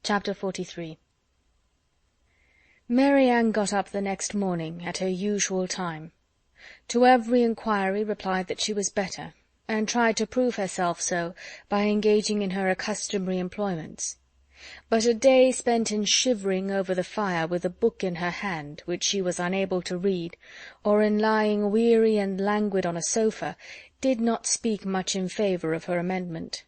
Chapter 43. Mary Ann got up the next morning at her usual time. To every inquiry replied that she was better, and tried to prove herself so by engaging in her customary employments. But a day spent in shivering over the fire with a book in her hand which she was unable to read, or in lying weary and languid on a sofa, did not speak much in favour of her amendment.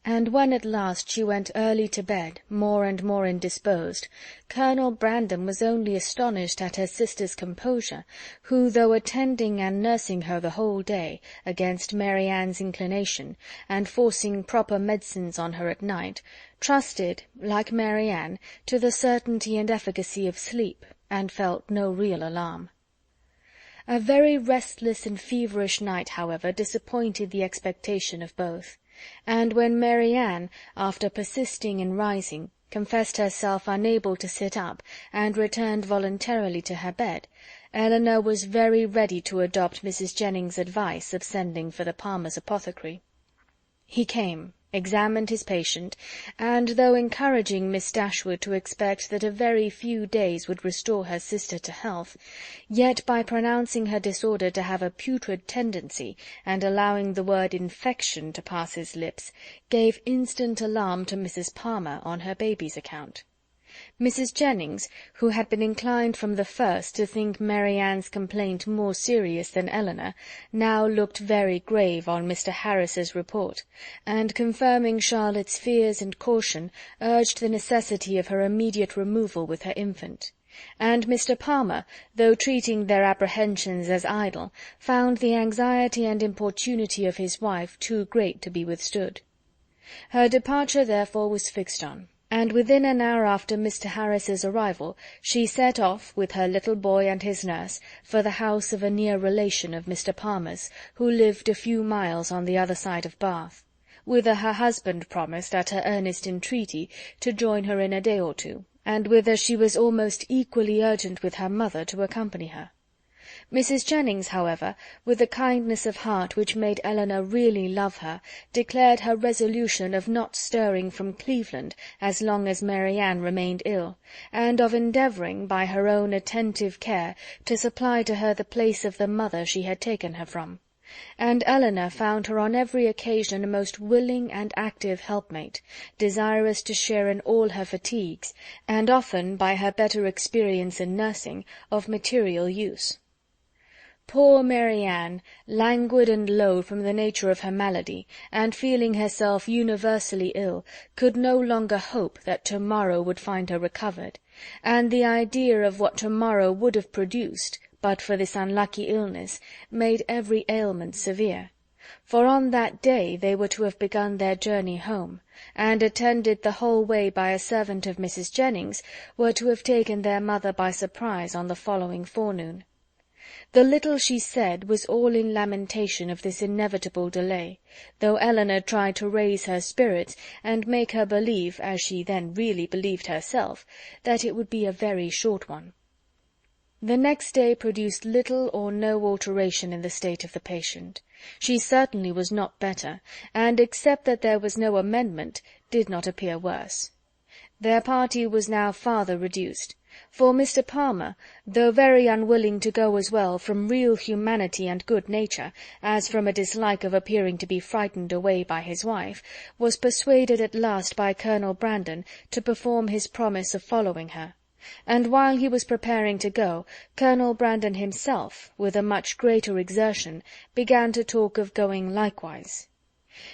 And when at last she went early to bed, more and more indisposed, Colonel Brandon was only astonished at her sister's composure, who, though attending and nursing her the whole day, against Mary Ann's inclination, and forcing proper medicines on her at night, trusted, like Mary Ann, to the certainty and efficacy of sleep, and felt no real alarm. A very restless and feverish night, however, disappointed the expectation of both. And when Mary Ann, after persisting in rising, confessed herself unable to sit up, and returned voluntarily to her bed, Elinor was very ready to adopt Mrs. Jennings's advice of sending for the Palmers' apothecary. He came, examined his patient, and, though encouraging Miss Dashwood to expect that a very few days would restore her sister to health, yet by pronouncing her disorder to have a putrid tendency, and allowing the word infection to pass his lips, gave instant alarm to Mrs. Palmer on her baby's account. Mrs. Jennings, who had been inclined from the first to think Mary Ann's complaint more serious than Elinor, now looked very grave on Mr. Harris's report, and, confirming Charlotte's fears and caution, urged the necessity of her immediate removal with her infant. And Mr. Palmer, though treating their apprehensions as idle, found the anxiety and importunity of his wife too great to be withstood. Her departure therefore was fixed on, and within an hour after Mr. Harris's arrival she set off, with her little boy and his nurse, for the house of a near relation of Mr. Palmer's, who lived a few miles on the other side of Bath, whither her husband promised, at her earnest entreaty, to join her in a day or two, and whither she was almost equally urgent with her mother to accompany her. Mrs. Jennings, however, with a kindness of heart which made Elinor really love her, declared her resolution of not stirring from Cleveland as long as Mary Ann remained ill, and of endeavouring, by her own attentive care, to supply to her the place of the mother she had taken her from. And Elinor found her on every occasion a most willing and active helpmate, desirous to share in all her fatigues, and often, by her better experience in nursing, of material use. Poor Mary Ann, languid and low from the nature of her malady, and feeling herself universally ill, could no longer hope that tomorrow would find her recovered, and the idea of what tomorrow would have produced, but for this unlucky illness, made every ailment severe. For on that day they were to have begun their journey home, and, attended the whole way by a servant of Mrs. Jennings, were to have taken their mother by surprise on the following forenoon. The little she said was all in lamentation of this inevitable delay, though Elinor tried to raise her spirits, and make her believe, as she then really believed herself, that it would be a very short one. The next day produced little or no alteration in the state of the patient. She certainly was not better, and, except that there was no amendment, did not appear worse. Their party was now farther reduced, for Mr. Palmer, though very unwilling to go as well from real humanity and good nature as from a dislike of appearing to be frightened away by his wife, was persuaded at last by Colonel Brandon to perform his promise of following her, and while he was preparing to go, Colonel Brandon himself, with a much greater exertion, began to talk of going likewise.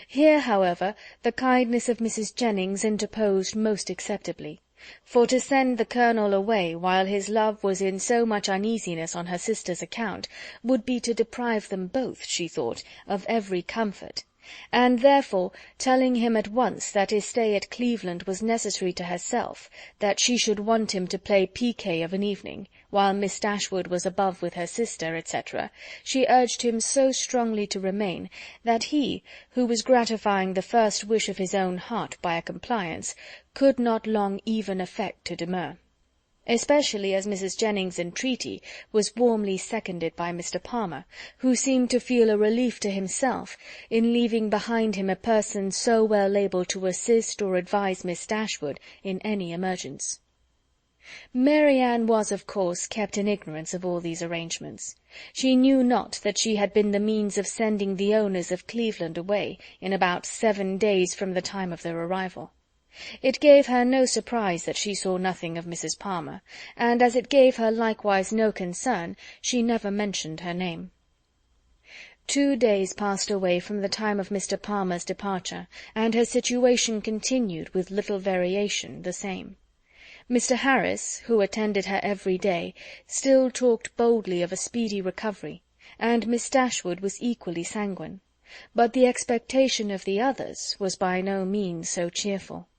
Here, however, the kindness of Mrs. Jennings interposed most acceptably, for to send the Colonel away while his love was in so much uneasiness on her sister's account would be to deprive them both, she thought, of every comfort, and therefore, telling him at once that his stay at Cleveland was necessary to herself, that she should want him to play piquet of an evening, while Miss Dashwood was above with her sister, etc., she urged him so strongly to remain, that he, who was gratifying the first wish of his own heart by a compliance, could not long even affect to demur. especially as Mrs. Jennings's entreaty was warmly seconded by Mr. Palmer, who seemed to feel a relief to himself in leaving behind him a person so well able to assist or advise Miss Dashwood in any emergence. Mary Ann was, of course, kept in ignorance of all these arrangements. She knew not that she had been the means of sending the owners of Cleveland away in about 7 days from the time of their arrival. It gave her no surprise that she saw nothing of Mrs. Palmer, and as it gave her likewise no concern, she never mentioned her name. 2 days passed away from the time of Mr. Palmer's departure, and her situation continued, with little variation, the same. Mr. Harris, who attended her every day, still talked boldly of a speedy recovery, and Miss Dashwood was equally sanguine, but the expectation of the others was by no means so cheerful.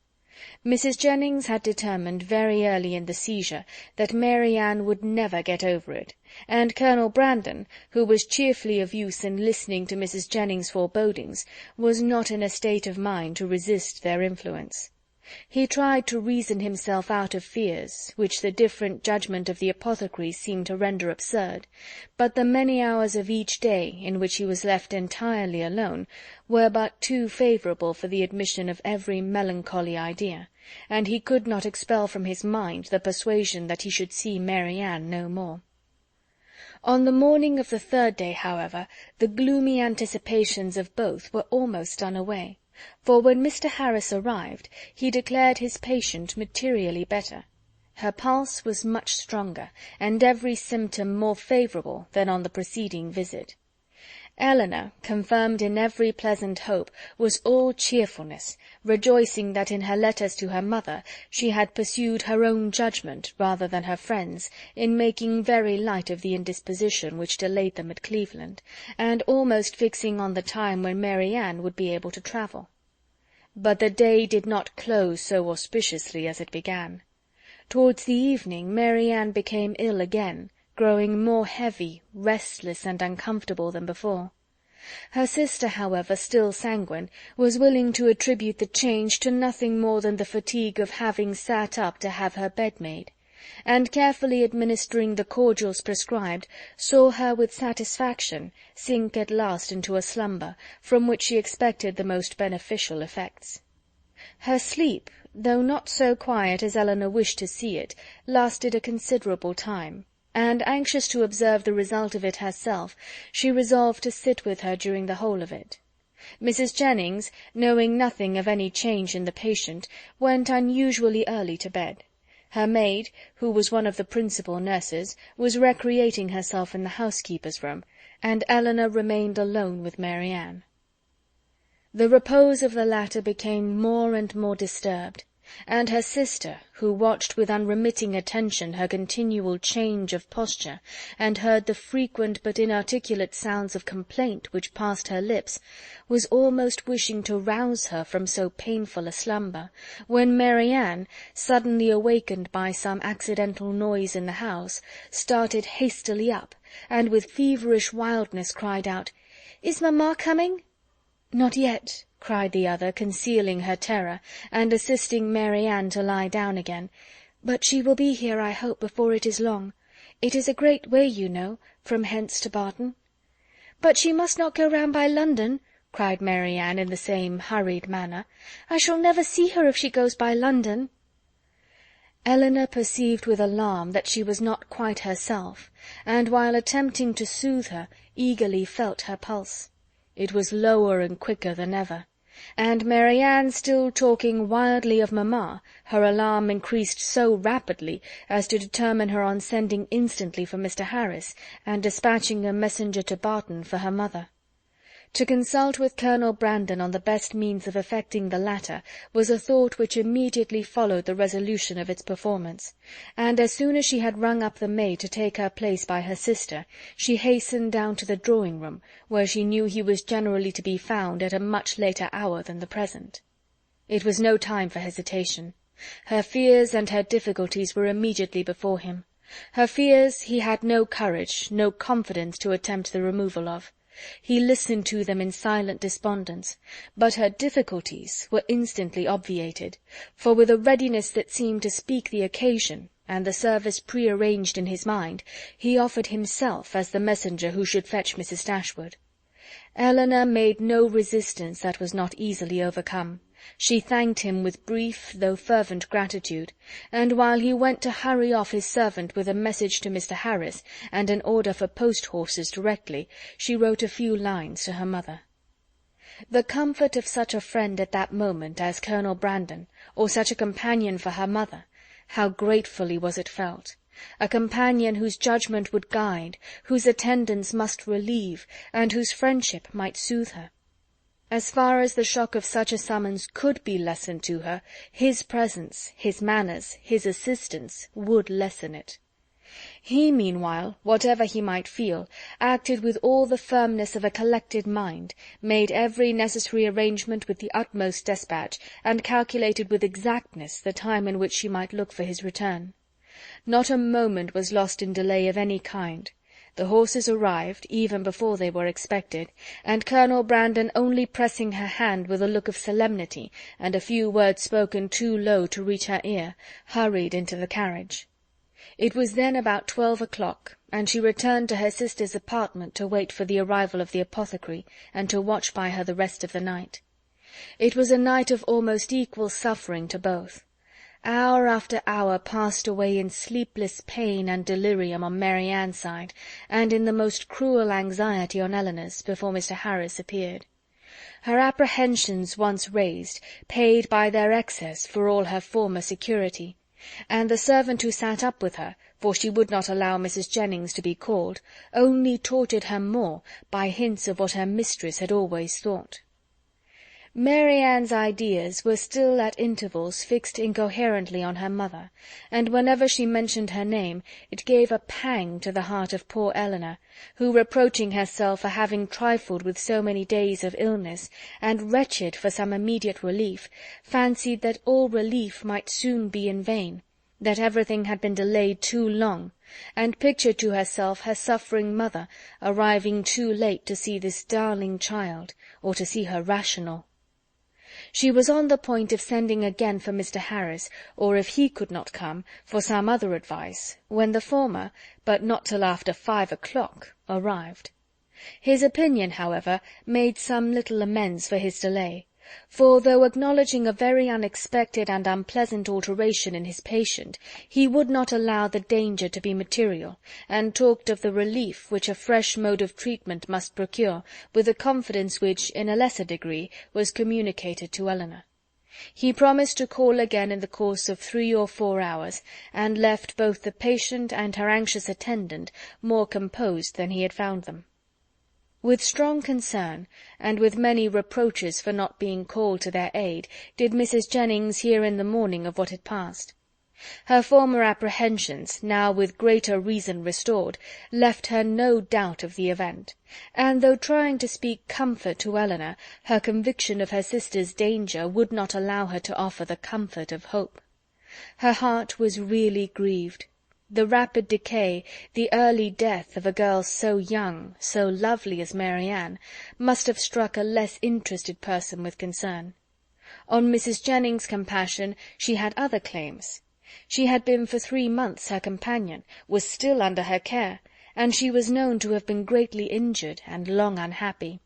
Mrs. Jennings had determined very early in the seizure that Mary Ann would never get over it, and Colonel Brandon, who was cheerfully of use in listening to Mrs. Jennings's forebodings, was not in a state of mind to resist their influence. He tried to reason himself out of fears, which the different judgment of the apothecaries seemed to render absurd, but the many hours of each day in which he was left entirely alone were but too favourable for the admission of every melancholy idea, and he could not expel from his mind the persuasion that he should see Mary Ann no more. On the morning of the 3rd day, however, the gloomy anticipations of both were almost done away, for when Mr. Harris arrived, he declared his patient materially better. Her pulse was much stronger, and every symptom more favourable than on the preceding visit. Eleanor, confirmed in every pleasant hope, was all cheerfulness, rejoicing that in her letters to her mother she had pursued her own judgment rather than her friend's, in making very light of the indisposition which delayed them at Cleveland, and almost fixing on the time when Mary Ann would be able to travel. But the day did not close so auspiciously as it began. Towards the evening Mary Ann became ill again, growing more heavy, restless, and uncomfortable than before. Her sister, however, still sanguine, was willing to attribute the change to nothing more than the fatigue of having sat up to have her bed made, and carefully administering the cordials prescribed, saw her with satisfaction sink at last into a slumber, from which she expected the most beneficial effects. Her sleep, though not so quiet as Eleanor wished to see it, lasted a considerable time, and, anxious to observe the result of it herself, she resolved to sit with her during the whole of it. Mrs. Jennings, knowing nothing of any change in the patient, went unusually early to bed. Her maid, who was one of the principal nurses, was recreating herself in the housekeeper's room, and Eleanor remained alone with Mary Ann. The repose of the latter became more and more disturbed, and her sister, who watched with unremitting attention her continual change of posture, and heard the frequent but inarticulate sounds of complaint which passed her lips, was almost wishing to rouse her from so painful a slumber, when Mary Ann, suddenly awakened by some accidental noise in the house, started hastily up, and with feverish wildness cried out, "Is mamma coming?" "Not yet," cried the other, concealing her terror, and assisting Mary Ann to lie down again, "but she will be here, I hope, before it is long. It is a great way, you know, from hence to Barton." "But she must not go round by London," cried Mary Ann in the same hurried manner. "I shall never see her if she goes by London." Eleanor perceived with alarm that she was not quite herself, and while attempting to soothe her, eagerly felt her pulse. It was lower and quicker than ever, and Mary Ann still talking wildly of mamma, her alarm increased so rapidly as to determine her on sending instantly for Mr. Harris, and dispatching a messenger to Barton for her mother. To consult with Colonel Brandon on the best means of effecting the latter was a thought which immediately followed the resolution of its performance, and as soon as she had rung up the maid to take her place by her sister, she hastened down to the drawing-room, where she knew he was generally to be found at a much later hour than the present. It was no time for hesitation. Her fears and her difficulties were immediately before him. Her fears he had no courage, no confidence to attempt the removal of. He listened to them in silent despondence, but her difficulties were instantly obviated, for with a readiness that seemed to speak the occasion, and the service pre-arranged in his mind, he offered himself as the messenger who should fetch Mrs. Dashwood. Eleanor made no resistance that was not easily overcome. She thanked him with brief though fervent gratitude, and while he went to hurry off his servant with a message to Mr. Harris and an order for post-horses directly, she wrote a few lines to her mother. The comfort of such a friend at that moment as Colonel Brandon, or such a companion for her mother, how gratefully was it felt! A companion whose judgment would guide, whose attendance must relieve, and whose friendship might soothe her. As far as the shock of such a summons could be lessened to her, his presence, his manners, his assistance, would lessen it. He, meanwhile, whatever he might feel, acted with all the firmness of a collected mind, made every necessary arrangement with the utmost despatch, and calculated with exactness the time in which she might look for his return. Not a moment was lost in delay of any kind. The horses arrived, even before they were expected, and Colonel Brandon, only pressing her hand with a look of solemnity, and a few words spoken too low to reach her ear, hurried into the carriage. It was then about 12 o'clock, and she returned to her sister's apartment to wait for the arrival of the apothecary, and to watch by her the rest of the night. It was a night of almost equal suffering to both. Hour after hour passed away in sleepless pain and delirium on Mary Ann's side, and in the most cruel anxiety on Eleanor's, before Mr. Harris appeared. Her apprehensions once raised, paid by their excess for all her former security, and the servant who sat up with her, for she would not allow Mrs. Jennings to be called, only tortured her more by hints of what her mistress had always thought. Mary Ann's ideas were still at intervals fixed incoherently on her mother, and whenever she mentioned her name, it gave a pang to the heart of poor Eleanor, who, reproaching herself for having trifled with so many days of illness, and wretched for some immediate relief, fancied that all relief might soon be in vain, that everything had been delayed too long, and pictured to herself her suffering mother arriving too late to see this darling child, or to see her rational. She was on the point of sending again for Mr. Harris, or if he could not come, for some other advice, when the former, but not till after 5 o'clock, arrived. His opinion, however, made some little amends for his delay, for though acknowledging a very unexpected and unpleasant alteration in his patient, he would not allow the danger to be material, and talked of the relief which a fresh mode of treatment must procure, with a confidence which, in a lesser degree, was communicated to Eleanor. He promised to call again in the course of 3 or 4 hours, and left both the patient and her anxious attendant more composed than he had found them. With strong concern, and with many reproaches for not being called to their aid, did Mrs. Jennings hear in the morning of what had passed. Her former apprehensions, now with greater reason restored, left her no doubt of the event, and though trying to speak comfort to Eleanor, her conviction of her sister's danger would not allow her to offer the comfort of hope. Her heart was really grieved. The rapid decay, the early death of a girl so young, so lovely as Mary Ann, must have struck a less interested person with concern. On Mrs. Jennings' compassion she had other claims. She had been for 3 months her companion, was still under her care, and she was known to have been greatly injured and long unhappy.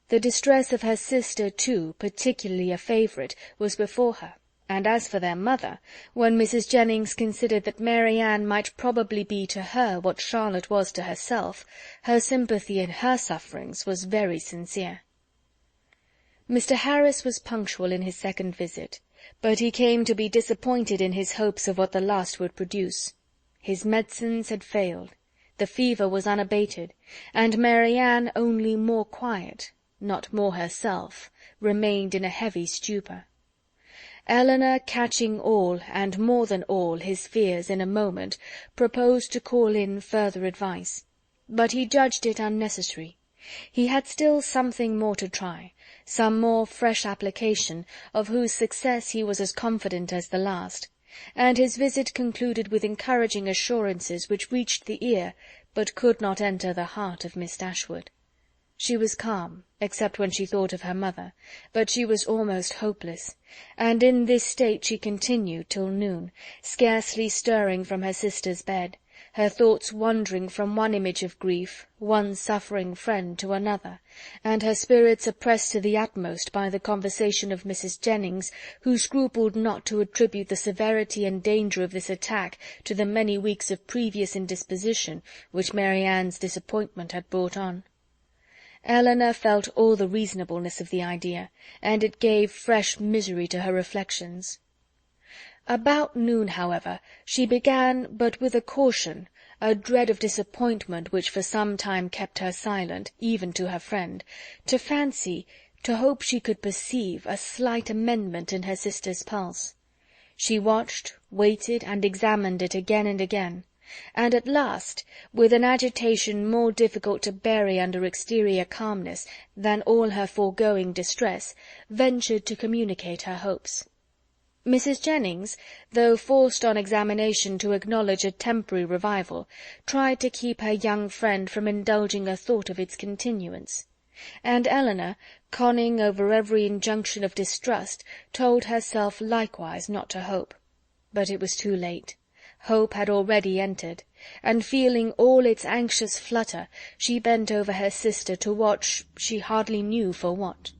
The distress of her sister, too, particularly a favourite, was before her. And as for their mother, when Mrs. Jennings considered that Mary Ann might probably be to her what Charlotte was to herself, her sympathy in her sufferings was very sincere. Mr. Harris was punctual in his second visit, but he came to be disappointed in his hopes of what the last would produce. His medicines had failed, the fever was unabated, and Mary Ann, only more quiet, not more herself, remained in a heavy stupor. Eleanor, catching all, and more than all, his fears in a moment, proposed to call in further advice, but he judged it unnecessary. He had still something more to try, some more fresh application, of whose success he was as confident as the last, and his visit concluded with encouraging assurances which reached the ear, but could not enter the heart of Miss Dashwood. She was calm, except when she thought of her mother, but she was almost hopeless, and in this state she continued till noon, scarcely stirring from her sister's bed, her thoughts wandering from one image of grief, one suffering friend, to another, and her spirits oppressed to the utmost by the conversation of Mrs. Jennings, who scrupled not to attribute the severity and danger of this attack to the many weeks of previous indisposition which Mary Ann's disappointment had brought on. Elinor felt all the reasonableness of the idea, and it gave fresh misery to her reflections. About noon, however, she began, but with a caution, a dread of disappointment which for some time kept her silent, even to her friend, to fancy, to hope she could perceive, a slight amendment in her sister's pulse. She watched, waited, and examined it again and again, and at last, with an agitation more difficult to bury under exterior calmness than all her foregoing distress, ventured to communicate her hopes. Mrs. Jennings, though forced on examination to acknowledge a temporary revival, tried to keep her young friend from indulging a thought of its continuance, and Elinor, conning over every injunction of distrust, told herself likewise not to hope. But it was too late. Hope had already entered, and feeling all its anxious flutter, she bent over her sister to watch, she hardly knew for what.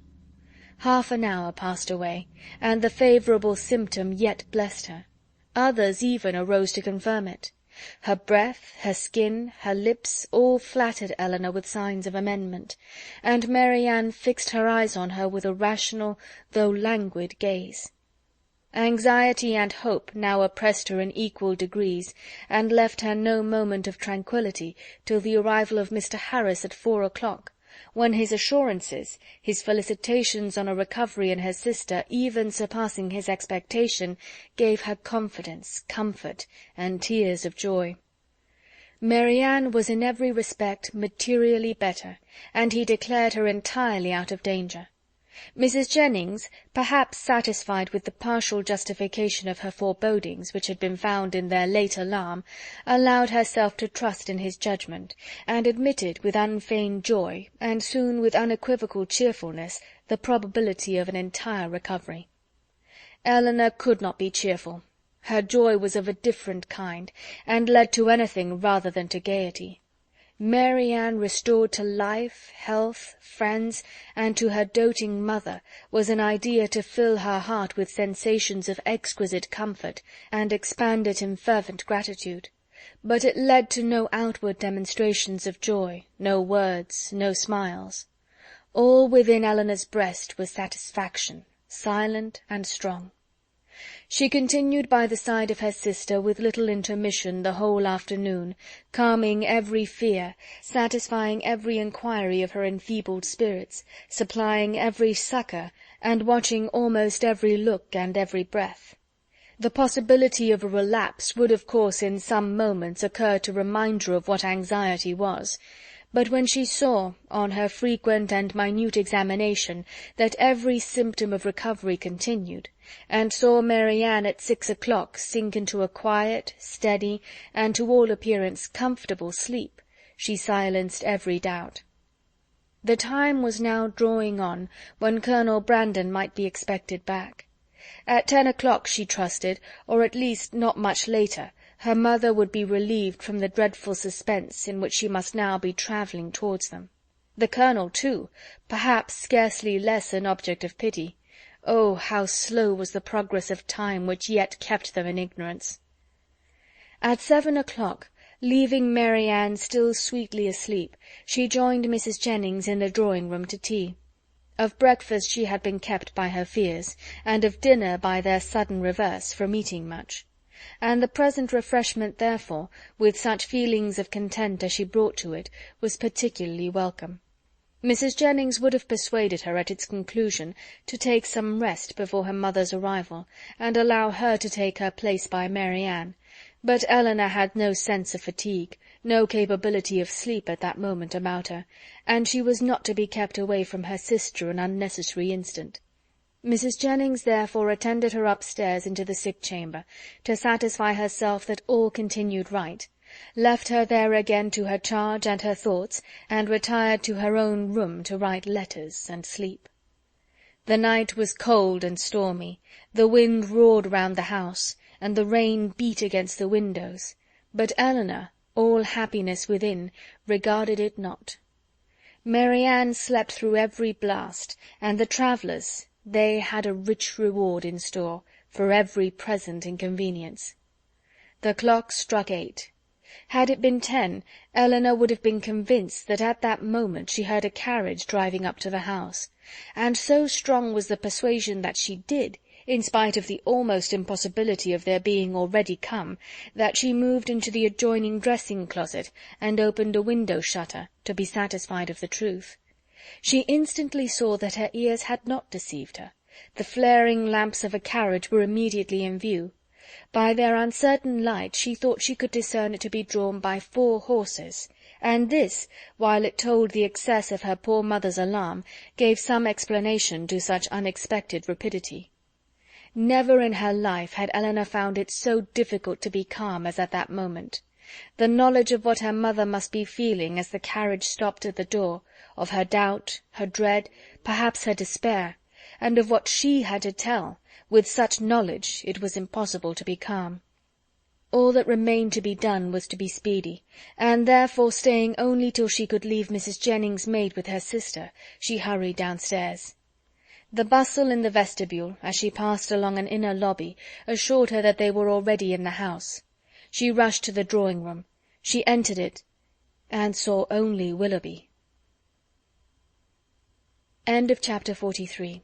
Half an hour passed away, and the favourable symptom yet blessed her. Others even arose to confirm it. Her breath, her skin, her lips, all flattered Elinor with signs of amendment, and Mary Ann fixed her eyes on her with a rational, though languid gaze. Anxiety and hope now oppressed her in equal degrees, and left her no moment of tranquillity till the arrival of Mr. Harris at 4 o'clock, when his assurances, his felicitations on a recovery in her sister even surpassing his expectation, gave her confidence, comfort, and tears of joy. Mary Ann was in every respect materially better, and he declared her entirely out of danger. Mrs. Jennings, perhaps satisfied with the partial justification of her forebodings which had been found in their late alarm, allowed herself to trust in his judgment, and admitted with unfeigned joy, and soon with unequivocal cheerfulness, the probability of an entire recovery. Elinor could not be cheerful. Her joy was of a different kind, and led to anything rather than to gaiety. Mary Ann restored to life, health, friends, and to her doting mother, was an idea to fill her heart with sensations of exquisite comfort, and expand it in fervent gratitude. But it led to no outward demonstrations of joy, no words, no smiles. All within Elinor's breast was satisfaction, silent and strong. She continued by the side of her sister with little intermission the whole afternoon, calming every fear, satisfying every inquiry of her enfeebled spirits, supplying every succour, and watching almost every look and every breath. The possibility of a relapse would of course in some moments occur to remind her of what anxiety was, but when she saw, on her frequent and minute examination, that every symptom of recovery continued, and saw Mary Ann at 6 o'clock sink into a quiet, steady, and to all appearance comfortable sleep, she silenced every doubt. The time was now drawing on when Colonel Brandon might be expected back. At 10 o'clock, she trusted, or at least not much later, her mother would be relieved from the dreadful suspense in which she must now be travelling towards them. The Colonel, too, perhaps scarcely less an object of pity. Oh, how slow was the progress of time which yet kept them in ignorance! At 7 o'clock, leaving Mary Ann still sweetly asleep, she joined Mrs. Jennings in the drawing-room to tea. Of breakfast she had been kept by her fears, and of dinner by their sudden reverse, from eating much; and the present refreshment therefore, with such feelings of content as she brought to it, was particularly welcome. Mrs. Jennings would have persuaded her at its conclusion to take some rest before her mother's arrival, and allow her to take her place by Mary Ann, but Elinor had no sense of fatigue, no capability of sleep at that moment about her, and she was not to be kept away from her sister an unnecessary instant. Mrs. Jennings therefore attended her upstairs into the sick chamber, to satisfy herself that all continued right, left her there again to her charge and her thoughts, and retired to her own room to write letters and sleep. The night was cold and stormy, the wind roared round the house, and the rain beat against the windows, but Eleanor, all happiness within, regarded it not. Mary Ann slept through every blast, and the travellers, they had a rich reward in store for every present inconvenience. The clock struck 8. Had it been 10, Eleanor would have been convinced that at that moment she heard a carriage driving up to the house, and so strong was the persuasion that she did, in spite of the almost impossibility of their being already come, that she moved into the adjoining dressing-closet and opened a window-shutter, to be satisfied of the truth. She instantly saw that her ears had not deceived her. The flaring lamps of a carriage were immediately in view. By their uncertain light she thought she could discern it to be drawn by 4 horses, and this, while it told the excess of her poor mother's alarm, gave some explanation to such unexpected rapidity. Never in her life had Eleanor found it so difficult to be calm as at that moment. The knowledge of what her mother must be feeling as the carriage stopped at the door, of her doubt, her dread, perhaps her despair, and of what she had to tell, with such knowledge it was impossible to be calm. All that remained to be done was to be speedy, and therefore, staying only till she could leave Mrs. Jennings' maid with her sister, she hurried downstairs. The bustle in the vestibule, as she passed along an inner lobby, assured her that they were already in the house. She rushed to the drawing-room. She entered it, and saw only Willoughby. Chapter 43